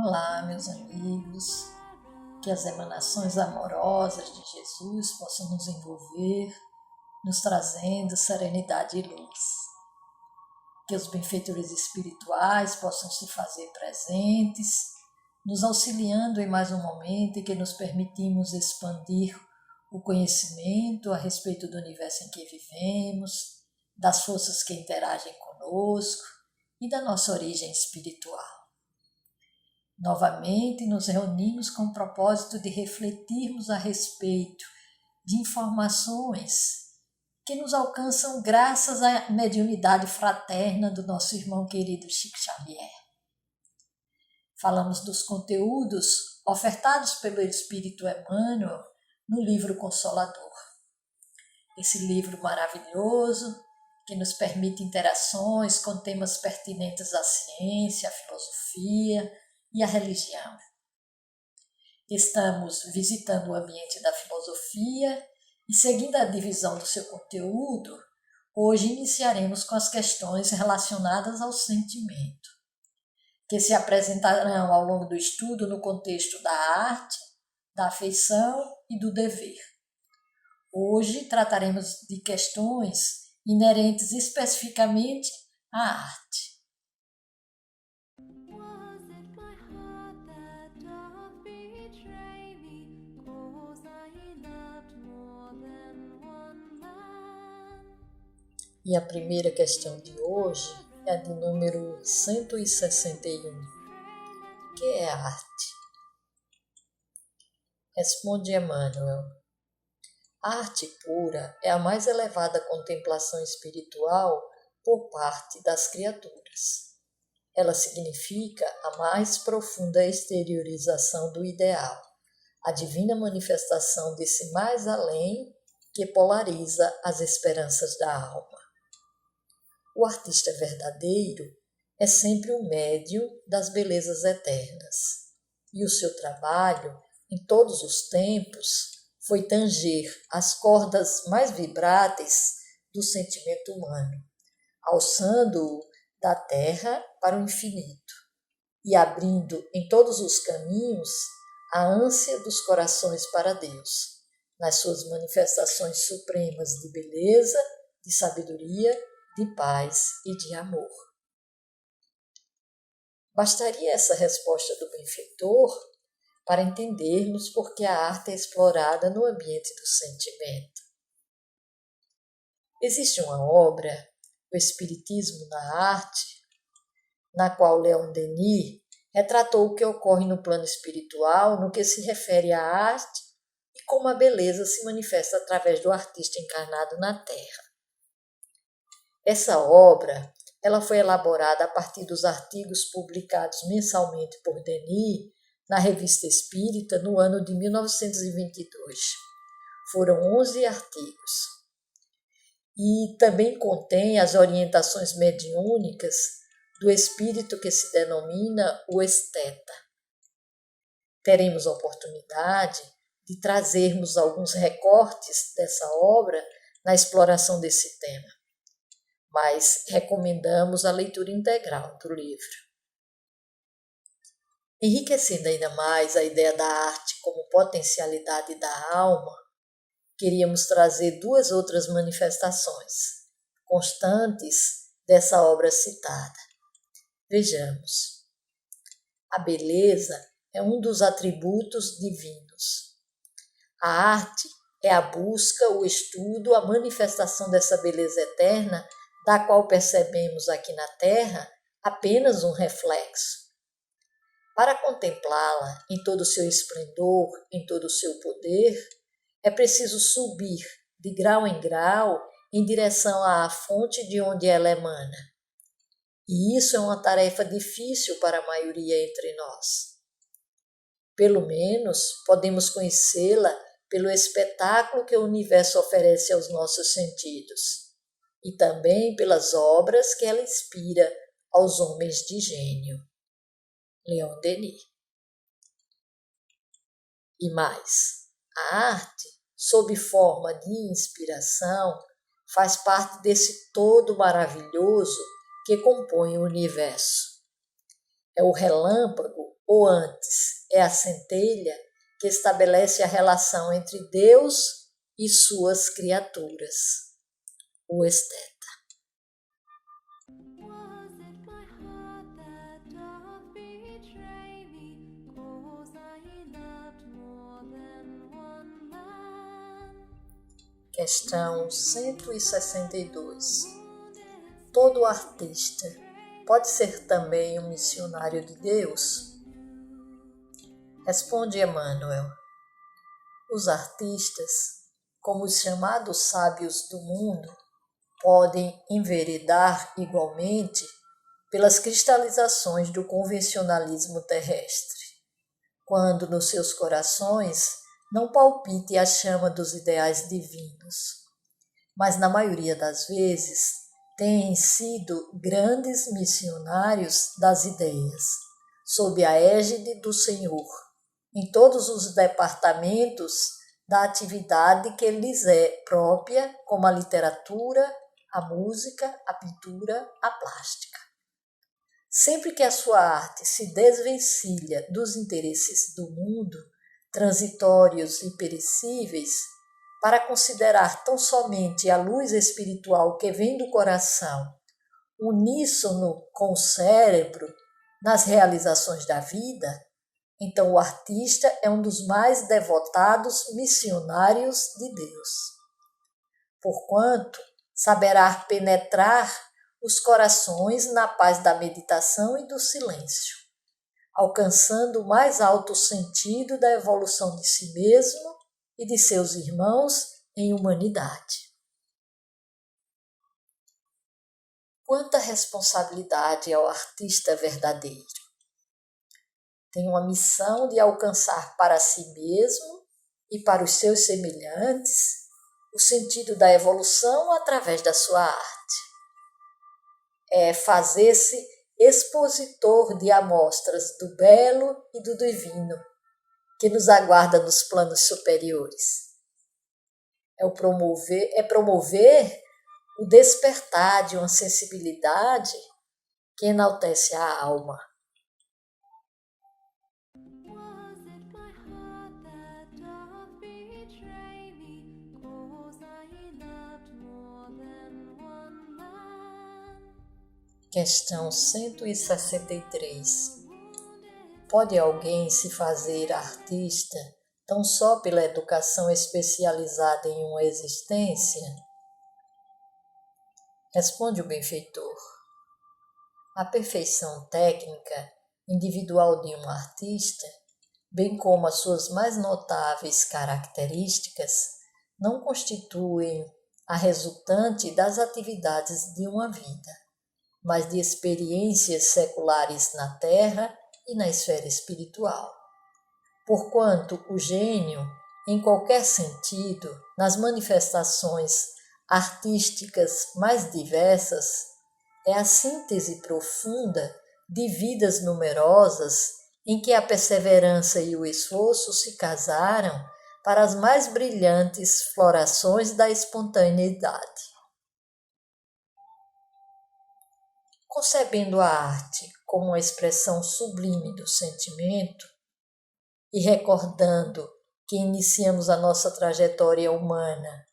Olá, meus amigos, que as emanações amorosas de Jesus possam nos envolver, nos trazendo serenidade e luz. Que os benfeitores espirituais possam se fazer presentes, nos auxiliando em mais um momento em que nos permitimos expandir o conhecimento a respeito do universo em que vivemos, das forças que interagem conosco e da nossa origem espiritual. Novamente nos reunimos com o propósito de refletirmos a respeito de informações que nos alcançam graças à mediunidade fraterna do nosso irmão querido Chico Xavier. Falamos dos conteúdos ofertados pelo Espírito Emmanuel no livro Consolador. Esse livro maravilhoso que nos permite interações com temas pertinentes à ciência, à filosofia e à religião. Estamos visitando o ambiente da filosofia e, seguindo a divisão do seu conteúdo, hoje iniciaremos com as questões relacionadas ao sentimento, que se apresentarão ao longo do estudo no contexto da arte, da afeição e do dever. Hoje trataremos de questões inerentes especificamente à arte. E a primeira questão de hoje é a de número 161. O que é arte? Responde Emmanuel. A arte pura é a mais elevada contemplação espiritual por parte das criaturas. Ela significa a mais profunda exteriorização do ideal, a divina manifestação desse mais além que polariza as esperanças da alma. O artista verdadeiro é sempre o médium das belezas eternas, e o seu trabalho, em todos os tempos, foi tanger as cordas mais vibráteis do sentimento humano, alçando-o da terra para o infinito e abrindo em todos os caminhos a ânsia dos corações para Deus, nas suas manifestações supremas de beleza, de sabedoria, de paz e de amor. Bastaria essa resposta do benfeitor para entendermos por que a arte é explorada no ambiente do sentimento. Existe uma obra, O Espiritismo na Arte, na qual Leon Denis retratou o que ocorre no plano espiritual no que se refere à arte e como a beleza se manifesta através do artista encarnado na Terra. Essa obra ela foi elaborada a partir dos artigos publicados mensalmente por Denis na Revista Espírita no ano de 1922. Foram 11 artigos. E também contém as orientações mediúnicas do espírito que se denomina o esteta. Teremos a oportunidade de trazermos alguns recortes dessa obra na exploração desse tema, mas recomendamos a leitura integral do livro. Enriquecendo ainda mais a ideia da arte como potencialidade da alma, queríamos trazer duas outras manifestações constantes dessa obra citada. Vejamos. A beleza é um dos atributos divinos. A arte é a busca, o estudo, a manifestação dessa beleza eterna, da qual percebemos aqui na Terra apenas um reflexo. Para contemplá-la em todo o seu esplendor, em todo o seu poder, é preciso subir de grau em grau em direção à fonte de onde ela emana. E isso é uma tarefa difícil para a maioria entre nós. Pelo menos podemos conhecê-la pelo espetáculo que o universo oferece aos nossos sentidos e também pelas obras que ela inspira aos homens de gênio. Leon Denis. E mais, a arte, sob forma de inspiração, faz parte desse todo maravilhoso que compõe o universo. é o relâmpago, ou antes, é a centelha que estabelece a relação entre Deus e suas criaturas. O esteta. Questão 162. Todo artista pode ser também um missionário de Deus? Responde Emmanuel. Os artistas, como os chamados sábios do mundo, podem enveredar igualmente pelas cristalizações do convencionalismo terrestre, quando nos seus corações não palpite a chama dos ideais divinos, mas na maioria das vezes têm sido grandes missionários das ideias, sob a égide do Senhor, em todos os departamentos da atividade que lhes é própria, como a literatura, a música, a pintura, a plástica. Sempre que a sua arte se desvencilha dos interesses do mundo, transitórios e perecíveis, para considerar tão somente a luz espiritual que vem do coração, uníssono com o cérebro nas realizações da vida, então o artista é um dos mais devotados missionários de Deus. Porquanto saberá penetrar os corações na paz da meditação e do silêncio, alcançando o mais alto sentido da evolução de si mesmo e de seus irmãos em humanidade. Quanta responsabilidade ao artista verdadeiro! Tem uma missão de alcançar para si mesmo e para os seus semelhantes o sentido da evolução através da sua arte. É fazer-se expositor de amostras do belo e do divino que nos aguarda nos planos superiores. É promover o despertar de uma sensibilidade que enaltece a alma. Questão 163. Pode alguém se fazer artista tão só pela educação especializada em uma existência? Responde o benfeitor. A perfeição técnica individual de um artista, bem como as suas mais notáveis características, não constituem a resultante das atividades de uma vida, mas de experiências seculares na terra e na esfera espiritual. Porquanto o gênio, em qualquer sentido, nas manifestações artísticas mais diversas, é a síntese profunda de vidas numerosas em que a perseverança e o esforço se casaram para as mais brilhantes florações da espontaneidade. Concebendo a arte como uma expressão sublime do sentimento e recordando que iniciamos a nossa trajetória humana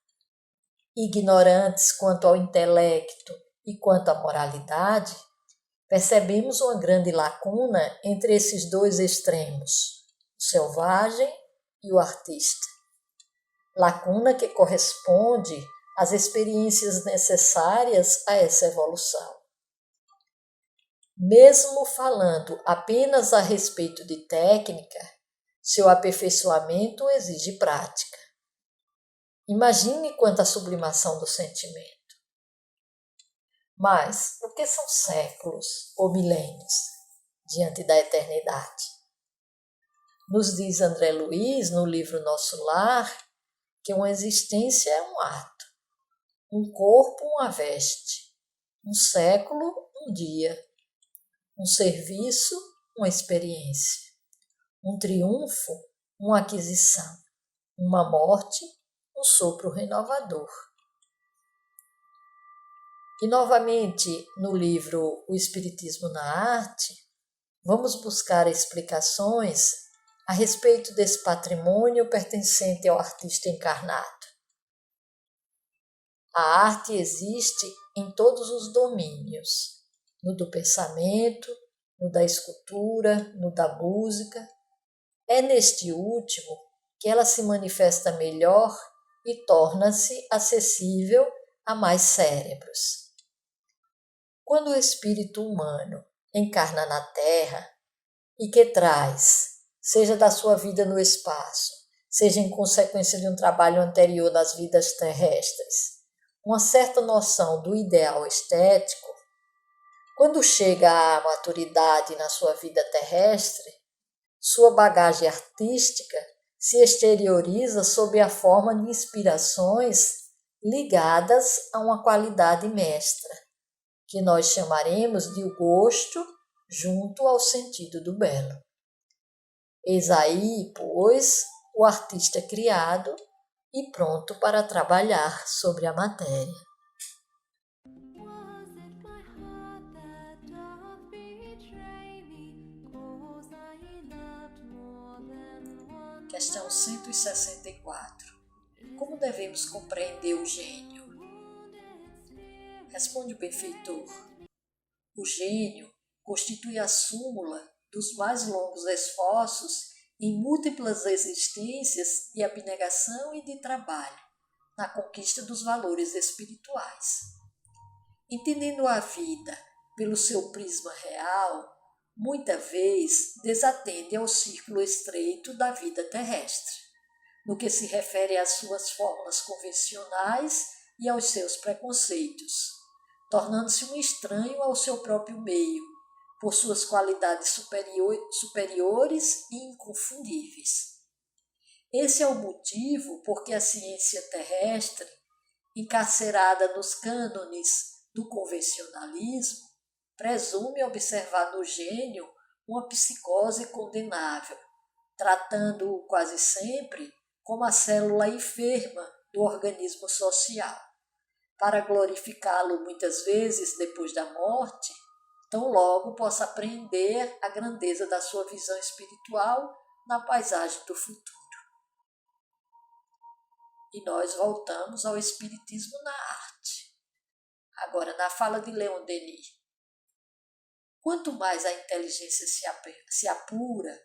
ignorantes quanto ao intelecto e quanto à moralidade, percebemos uma grande lacuna entre esses dois extremos, o selvagem e o artista. Lacuna que corresponde às experiências necessárias a essa evolução. Mesmo falando apenas a respeito de técnica, seu aperfeiçoamento exige prática. Imagine quanta sublimação do sentimento. Mas o que são séculos ou milênios diante da eternidade? Nos diz André Luiz, no livro Nosso Lar, que uma existência é um ato, um corpo uma veste, um século um dia, um serviço uma experiência, um triunfo uma aquisição, uma morte um sopro renovador. E novamente no livro O Espiritismo na Arte, vamos buscar explicações a respeito desse patrimônio pertencente ao artista encarnado. A arte existe em todos os domínios, no do pensamento, no da escultura, no da música. É neste último que ela se manifesta melhor e torna-se acessível a mais cérebros. Quando o espírito humano encarna na Terra e que traz, seja da sua vida no espaço, seja em consequência de um trabalho anterior nas vidas terrestres, uma certa noção do ideal estético, quando chega à maturidade na sua vida terrestre, sua bagagem artística se exterioriza sob a forma de inspirações ligadas a uma qualidade mestra, que nós chamaremos de o gosto junto ao sentido do belo. Eis aí, pois, o artista criado e pronto para trabalhar sobre a matéria. Questão 164. Como devemos compreender o gênio? Responde o benfeitor. O gênio constitui a súmula dos mais longos esforços em múltiplas existências de abnegação e de trabalho, na conquista dos valores espirituais. Entendendo a vida pelo seu prisma real, muita vez desatende ao círculo estreito da vida terrestre, no que se refere às suas formas convencionais e aos seus preconceitos, tornando-se um estranho ao seu próprio meio, por suas qualidades superiores e inconfundíveis. Esse é o motivo por que a ciência terrestre, encarcerada nos cânones do convencionalismo, presume observar no gênio uma psicose condenável, tratando-o quase sempre como a célula enferma do organismo social, para glorificá-lo muitas vezes depois da morte, tão logo possa apreender a grandeza da sua visão espiritual na paisagem do futuro. E nós voltamos ao espiritismo na arte. Agora, na fala de Leon Denis. Quanto mais a inteligência se apura,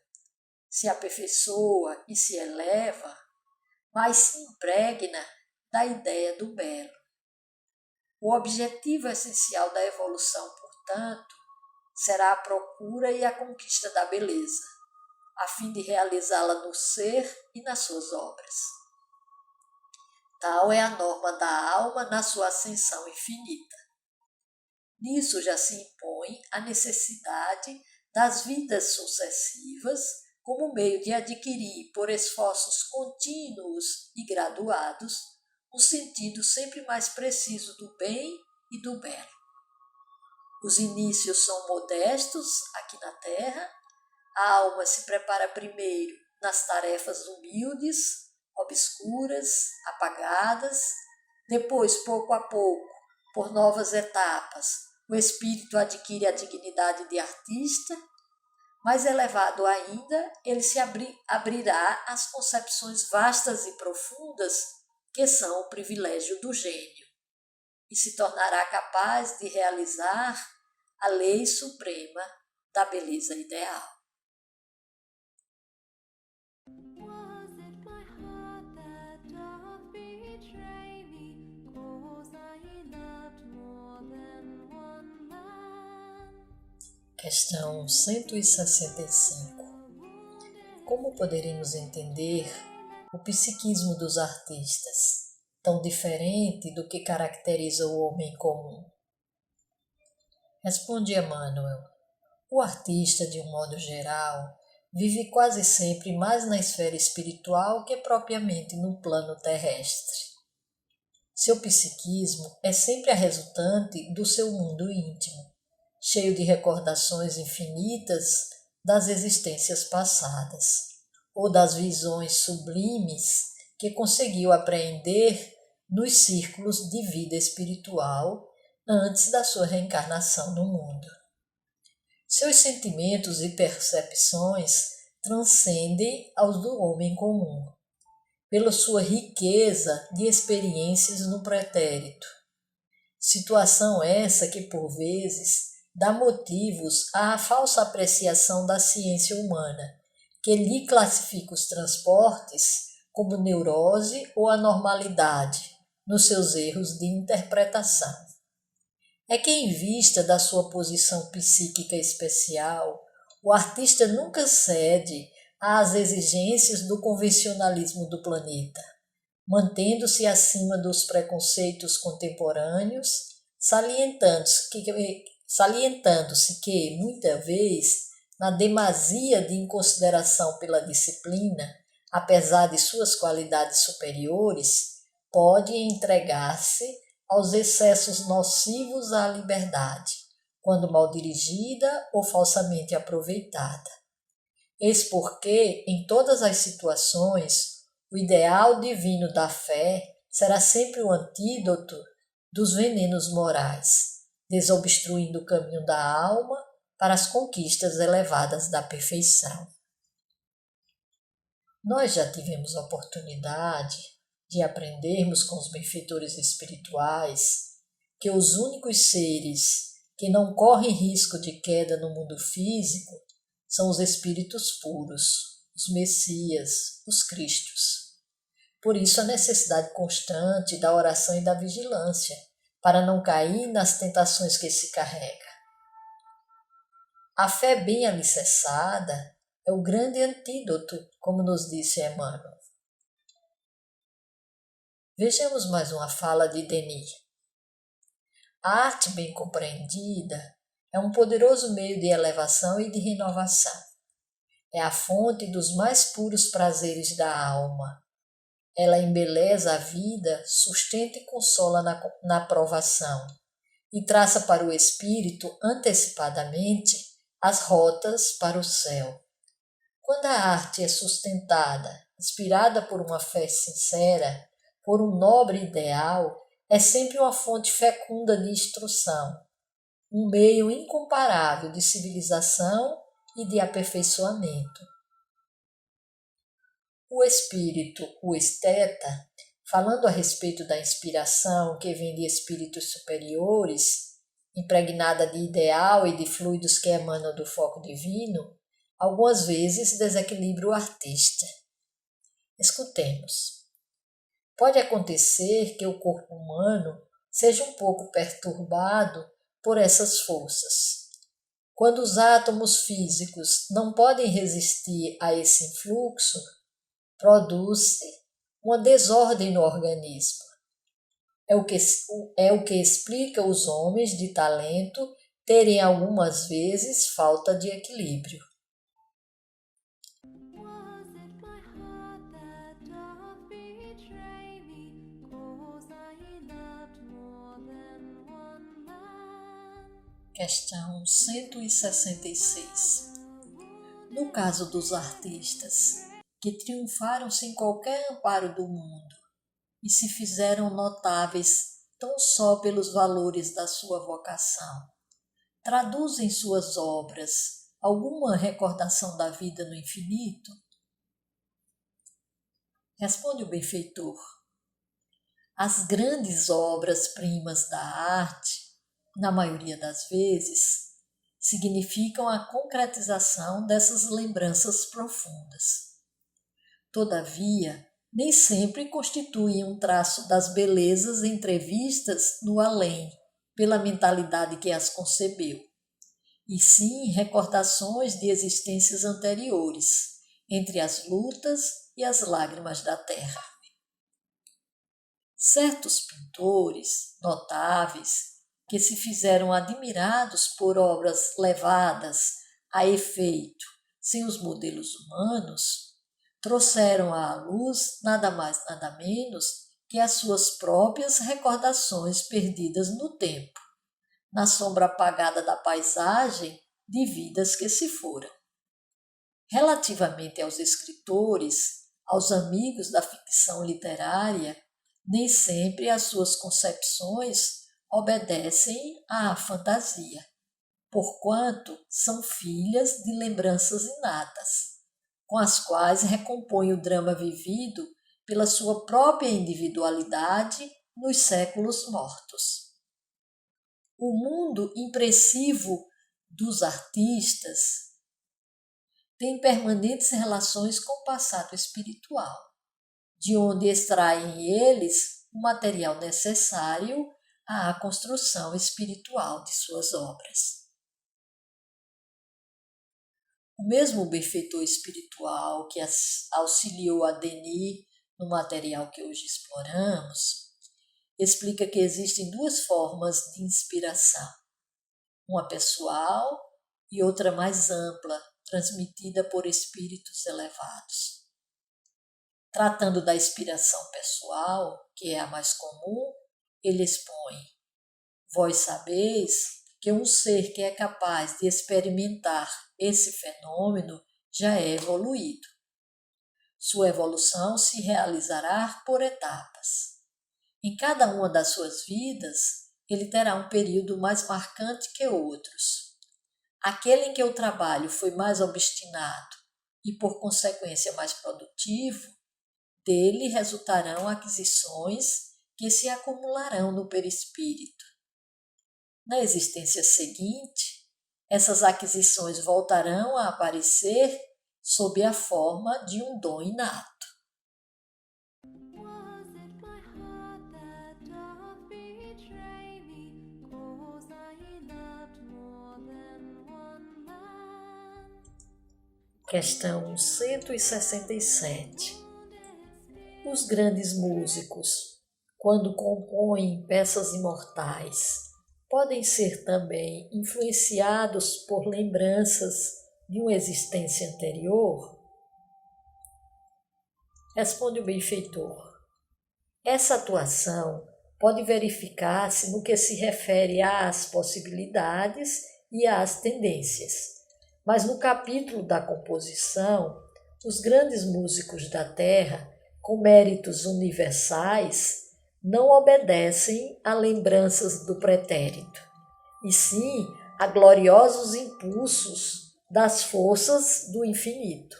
se aperfeiçoa e se eleva, mais se impregna da ideia do belo. O objetivo essencial da evolução, portanto, será a procura e a conquista da beleza, a fim de realizá-la no ser e nas suas obras. Tal é a norma da alma na sua ascensão infinita. Nisso já se impõe a necessidade das vidas sucessivas como meio de adquirir, por esforços contínuos e graduados, um sentido sempre mais preciso do bem e do belo. Os inícios são modestos aqui na Terra, a alma se prepara primeiro nas tarefas humildes, obscuras, apagadas, depois, pouco a pouco, por novas etapas, o espírito adquire a dignidade de artista. Mais elevado ainda, ele se abrirá às concepções vastas e profundas que são o privilégio do gênio, e se tornará capaz de realizar a lei suprema da beleza ideal. Questão 165. Como poderemos entender o psiquismo dos artistas, tão diferente do que caracteriza o homem comum? Responde Emmanuel. O artista, de um modo geral, vive quase sempre mais na esfera espiritual que propriamente no plano terrestre. Seu psiquismo é sempre a resultante do seu mundo íntimo, cheio de recordações infinitas das existências passadas, ou das visões sublimes que conseguiu apreender nos círculos de vida espiritual antes da sua reencarnação no mundo. Seus sentimentos e percepções transcendem aos do homem comum, pela sua riqueza de experiências no pretérito. Situação essa que, por vezes, dá motivos à falsa apreciação da ciência humana, que lhe classifica os transportes como neurose ou anormalidade, nos seus erros de interpretação. É que, em vista da sua posição psíquica especial, o artista nunca cede às exigências do convencionalismo do planeta, mantendo-se acima dos preconceitos contemporâneos, salientando-se que, muita vez, na demasia de inconsideração pela disciplina, apesar de suas qualidades superiores, pode entregar-se aos excessos nocivos à liberdade, quando mal dirigida ou falsamente aproveitada. Eis porque, em todas as situações, o ideal divino da fé será sempre o antídoto dos venenos morais, desobstruindo o caminho da alma para as conquistas elevadas da perfeição. Nós já tivemos a oportunidade de aprendermos com os benfeitores espirituais que os únicos seres que não correm risco de queda no mundo físico são os espíritos puros, os Messias, os Cristos. Por isso a necessidade constante da oração e da vigilância, para não cair nas tentações que se carrega. A fé bem alicerçada é o grande antídoto, como nos disse Emmanuel. Vejamos mais uma fala de Denis. A arte bem compreendida é um poderoso meio de elevação e de renovação. É a fonte dos mais puros prazeres da alma. Ela embeleza a vida, sustenta e consola na provação, e traça para o espírito antecipadamente as rotas para o céu. Quando a arte é sustentada, inspirada por uma fé sincera, por um nobre ideal, é sempre uma fonte fecunda de instrução, um meio incomparável de civilização e de aperfeiçoamento. O espírito, o esteta, falando a respeito da inspiração que vem de espíritos superiores, impregnada de ideal e de fluidos que emanam do foco divino, algumas vezes desequilibra o artista. Escutemos. Pode acontecer que o corpo humano seja um pouco perturbado por essas forças. Quando os átomos físicos não podem resistir a esse influxo, produz-se uma desordem no organismo. É o que explica os homens de talento terem algumas vezes falta de equilíbrio. Questão 166. No caso dos artistas, que triunfaram sem qualquer amparo do mundo e se fizeram notáveis tão só pelos valores da sua vocação, traduzem suas obras alguma recordação da vida no infinito? Responde o benfeitor. As grandes obras-primas da arte, na maioria das vezes, significam a concretização dessas lembranças profundas. Todavia, nem sempre constituem um traço das belezas entrevistas no além, pela mentalidade que as concebeu, e sim recordações de existências anteriores, entre as lutas e as lágrimas da terra. Certos pintores notáveis, que se fizeram admirados por obras levadas a efeito sem os modelos humanos, trouxeram à luz nada mais nada menos que as suas próprias recordações perdidas no tempo, na sombra apagada da paisagem de vidas que se foram. Relativamente aos escritores, aos amigos da ficção literária, nem sempre as suas concepções obedecem à fantasia. porquanto são filhas de lembranças inatas, com as quais recompõe o drama vivido pela sua própria individualidade nos séculos mortos. O mundo impressivo dos artistas tem permanentes relações com o passado espiritual, de onde extraem eles o material necessário à construção espiritual de suas obras. O mesmo benfeitor espiritual que auxiliou a Denis no material que hoje exploramos, explica que existem duas formas de inspiração, uma pessoal e outra mais ampla, transmitida por espíritos elevados. Tratando da inspiração pessoal, que é a mais comum, ele expõe: vós sabeis que um ser que é capaz de experimentar esse fenômeno já é evoluído. Sua evolução se realizará por etapas. Em cada uma das suas vidas, ele terá um período mais marcante que outros. Aquele em que o trabalho foi mais obstinado e, por consequência, mais produtivo, dele resultarão aquisições que se acumularão no perispírito. Na existência seguinte, essas aquisições voltarão a aparecer sob a forma de um dom inato. Questão 167. Os grandes músicos, quando compõem peças imortais, podem ser também influenciados por lembranças de uma existência anterior? Responde o benfeitor: essa atuação pode verificar-se no que se refere às possibilidades e às tendências. Mas no capítulo da composição, os grandes músicos da Terra, com méritos universais, não obedecem a lembranças do pretérito, e sim a gloriosos impulsos das forças do infinito.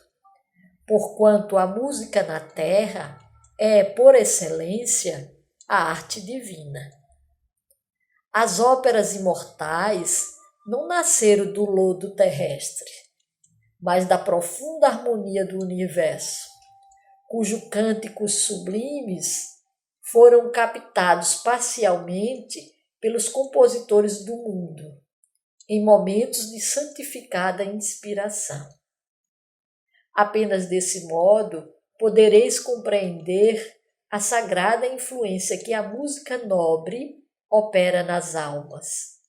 Porquanto a música na Terra é, por excelência, a arte divina. As óperas imortais não nasceram do lodo terrestre, mas da profunda harmonia do universo, cujos cânticos sublimes foram captados parcialmente pelos compositores do mundo, em momentos de santificada inspiração. Apenas desse modo podereis compreender a sagrada influência que a música nobre opera nas almas,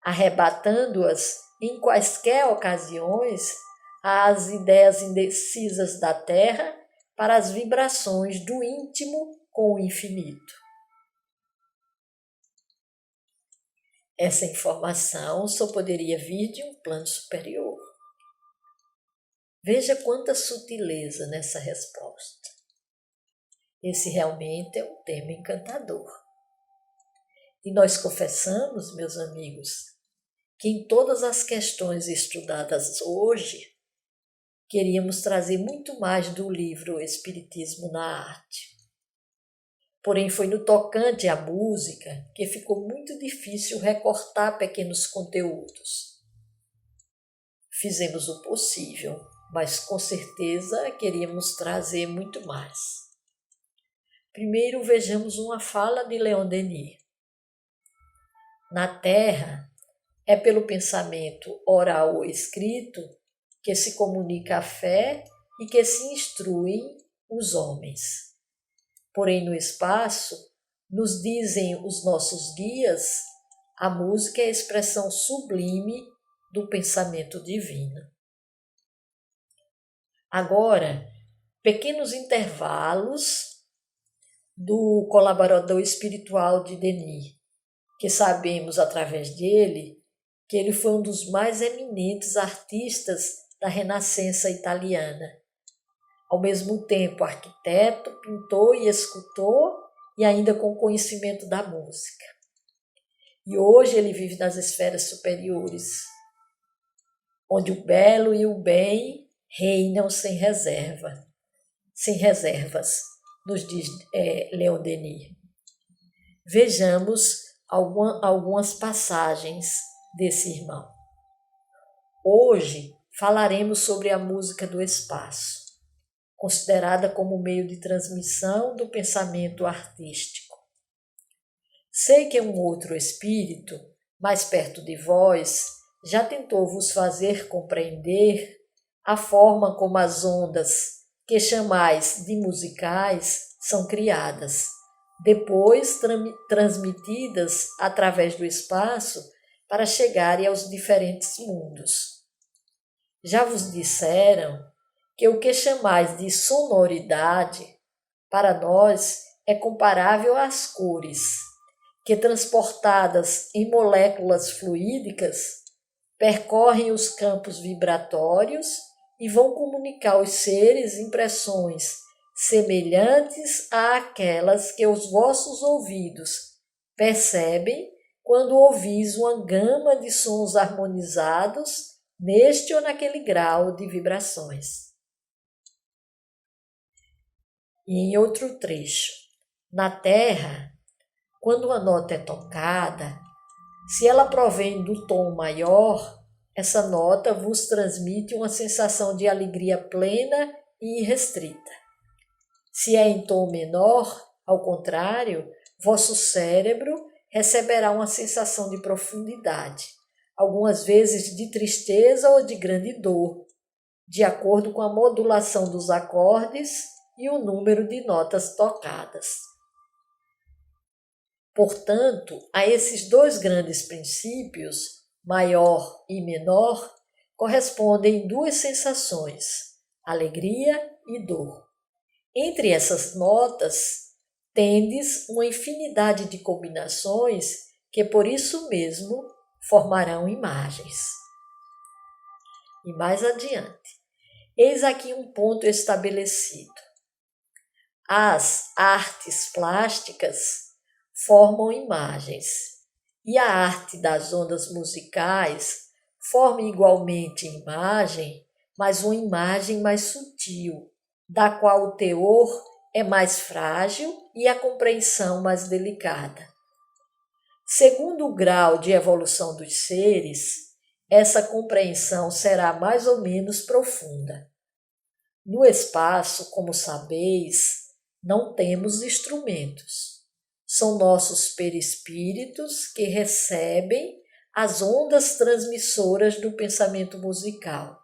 arrebatando-as em quaisquer ocasiões às ideias indecisas da terra para as vibrações do íntimo com o infinito. Essa informação só poderia vir de um plano superior. Veja quanta sutileza nessa resposta. Esse realmente é um tema encantador. E nós confessamos, meus amigos, que em todas as questões estudadas hoje, queríamos trazer muito mais do livro Espiritismo na Arte. Porém, foi no tocante à música que ficou muito difícil recortar pequenos conteúdos. Fizemos o possível, mas com certeza queríamos trazer muito mais. Primeiro, vejamos uma fala de Leon Denis. Na Terra, é pelo pensamento oral ou escrito que se comunica a fé e que se instruem os homens. Porém, no espaço, nos dizem os nossos guias, a música é a expressão sublime do pensamento divino. Agora, pequenos intervalos do colaborador espiritual de Denis, que sabemos através dele que ele foi um dos mais eminentes artistas da Renascença italiana. Ao mesmo tempo, arquiteto, pintor e escultor, e ainda com conhecimento da música. e hoje ele vive nas esferas superiores, onde o belo e o bem reinam sem reservas, nos diz Leon Denis. Vejamos algumas passagens desse irmão. Hoje falaremos sobre a música do espaço, considerada como meio de transmissão do pensamento artístico. Sei que um outro espírito, mais perto de vós, já tentou vos fazer compreender a forma como as ondas, que chamais de musicais, são criadas, depois transmitidas através do espaço para chegarem aos diferentes mundos. Já vos disseram que o que chamais de sonoridade, para nós, é comparável às cores, que transportadas em moléculas fluídicas, percorrem os campos vibratórios e vão comunicar aos seres impressões semelhantes àquelas que os vossos ouvidos percebem quando ouvis uma gama de sons harmonizados neste ou naquele grau de vibrações. E em outro trecho, na Terra, quando uma nota é tocada, se ela provém do tom maior, essa nota vos transmite uma sensação de alegria plena e irrestrita. Se é em tom menor, ao contrário, vosso cérebro receberá uma sensação de profundidade, algumas vezes de tristeza ou de grande dor, de acordo com a modulação dos acordes e o número de notas tocadas. Portanto, a esses dois grandes princípios, maior e menor, correspondem duas sensações, alegria e dor. Entre essas notas, tendes uma infinidade de combinações que, por isso mesmo, formarão imagens. E mais adiante, eis aqui um ponto estabelecido. As artes plásticas formam imagens, e a arte das ondas musicais forma igualmente imagem, mas uma imagem mais sutil, da qual o teor é mais frágil e a compreensão mais delicada. Segundo o grau de evolução dos seres, essa compreensão será mais ou menos profunda. No espaço, como sabeis, não temos instrumentos. São nossos perispíritos que recebem as ondas transmissoras do pensamento musical.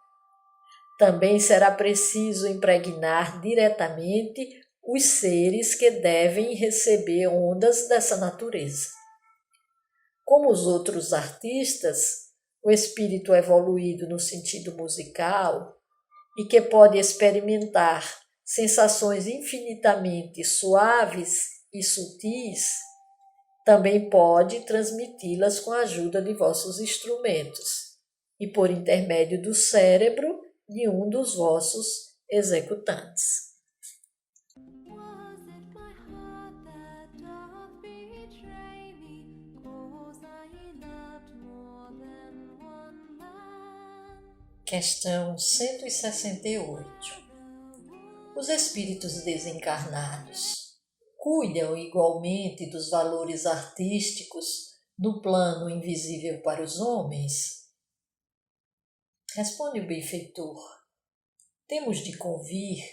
Também será preciso impregnar diretamente os seres que devem receber ondas dessa natureza. Como os outros artistas, o espírito evoluído no sentido musical e que pode experimentar sensações infinitamente suaves e sutis, também pode transmiti-las com a ajuda de vossos instrumentos e por intermédio do cérebro de um dos vossos executantes. Questão 168. Os espíritos desencarnados cuidam igualmente dos valores artísticos no plano invisível para os homens? Responde o benfeitor. Temos de convir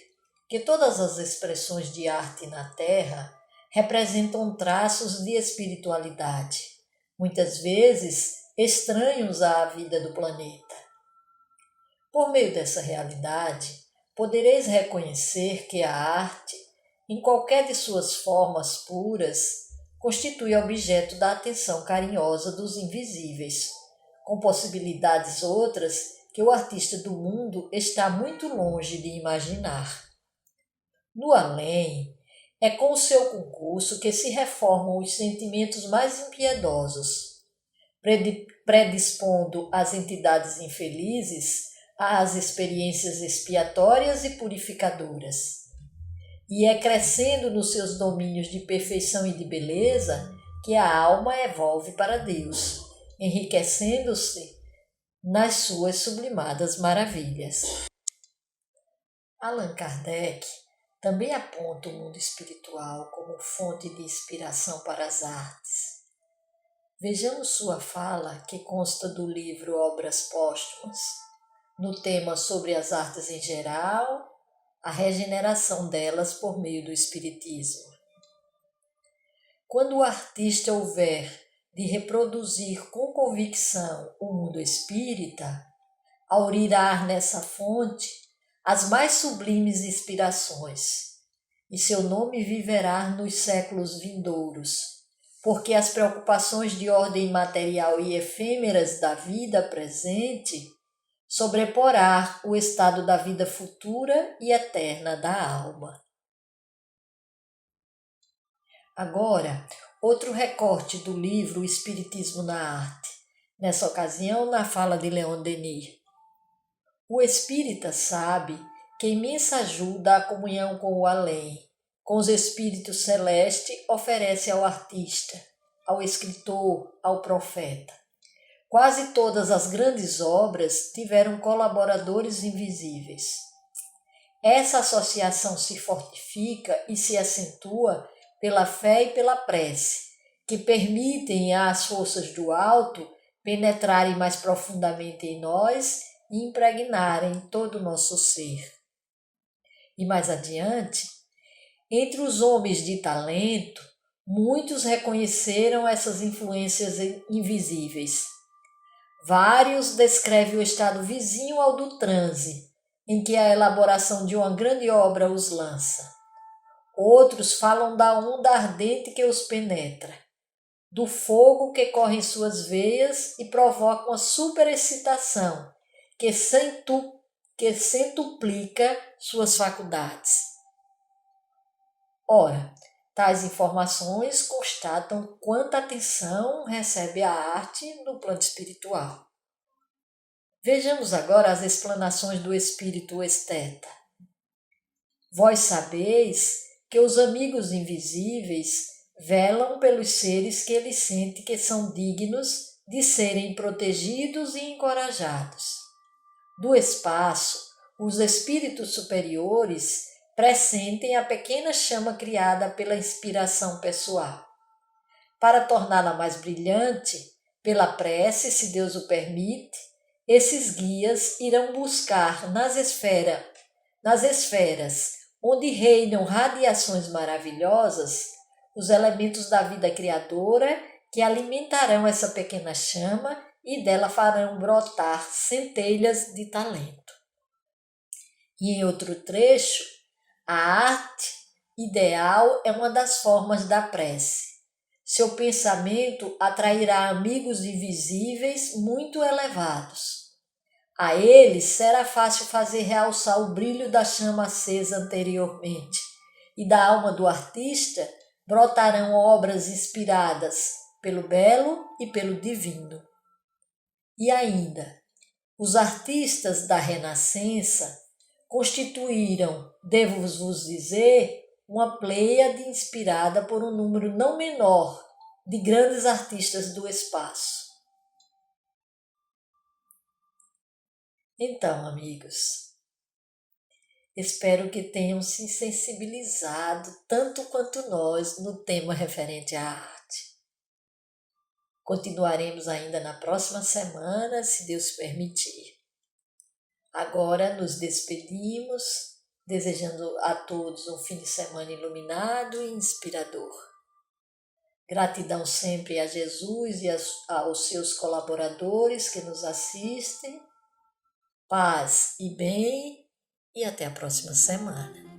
que todas as expressões de arte na Terra representam traços de espiritualidade, muitas vezes estranhos à vida do planeta. Por meio dessa realidade, podereis reconhecer que a arte, em qualquer de suas formas puras, constitui objeto da atenção carinhosa dos invisíveis, com possibilidades outras que o artista do mundo está muito longe de imaginar. No além, é com o seu concurso que se reformam os sentimentos mais impiedosos, predispondo as entidades infelizes às experiências expiatórias e purificadoras. E é crescendo nos seus domínios de perfeição e de beleza que a alma evolve para Deus, enriquecendo-se nas suas sublimadas maravilhas. Allan Kardec também aponta o mundo espiritual como fonte de inspiração para as artes. Vejamos sua fala, que consta do livro Obras Póstumas, no tema sobre as artes em geral, a regeneração delas por meio do Espiritismo. Quando o artista houver de reproduzir com convicção o mundo espírita, aurirá nessa fonte as mais sublimes inspirações, e seu nome viverá nos séculos vindouros, porque as preocupações de ordem material e efêmeras da vida presente sobreporá o estado da vida futura e eterna da alma. Agora, outro recorte do livro O Espiritismo na Arte, nessa ocasião na fala de Leon Denis. O espírita sabe que imensa ajuda a comunhão com o além, com os espíritos celestes, oferece ao artista, ao escritor, ao profeta. Quase todas as grandes obras tiveram colaboradores invisíveis. Essa associação se fortifica e se acentua pela fé e pela prece, que permitem às forças do alto penetrarem mais profundamente em nós e impregnarem todo o nosso ser. E mais adiante, entre os homens de talento, muitos reconheceram essas influências invisíveis. Vários descrevem o estado vizinho ao do transe, em que a elaboração de uma grande obra os lança. Outros falam da onda ardente que os penetra, do fogo que corre em suas veias e provoca uma superexcitação que centuplica suas faculdades. Ora, tais informações constatam quanta atenção recebe a arte no plano espiritual. Vejamos agora as explanações do espírito esteta. Vós sabeis que os amigos invisíveis velam pelos seres que eles sentem que são dignos de serem protegidos e encorajados. Do espaço, os espíritos superiores pressentem a pequena chama criada pela inspiração pessoal. Para torná-la mais brilhante, pela prece, se Deus o permite, esses guias irão buscar nas esferas onde reinam radiações maravilhosas, os elementos da vida criadora que alimentarão essa pequena chama e dela farão brotar centelhas de talento. E em outro trecho, a arte ideal é uma das formas da prece. Seu pensamento atrairá amigos invisíveis muito elevados. A eles será fácil fazer realçar o brilho da chama acesa anteriormente, e da alma do artista brotarão obras inspiradas pelo belo e pelo divino. E ainda, os artistas da Renascença constituíram, devo-vos dizer, uma pleiade inspirada por um número não menor de grandes artistas do espaço. Então, amigos, espero que tenham se sensibilizado tanto quanto nós no tema referente à arte. Continuaremos ainda na próxima semana, se Deus permitir. Agora nos despedimos, desejando a todos um fim de semana iluminado e inspirador. Gratidão sempre a Jesus e aos seus colaboradores que nos assistem. Paz e bem, e até a próxima semana.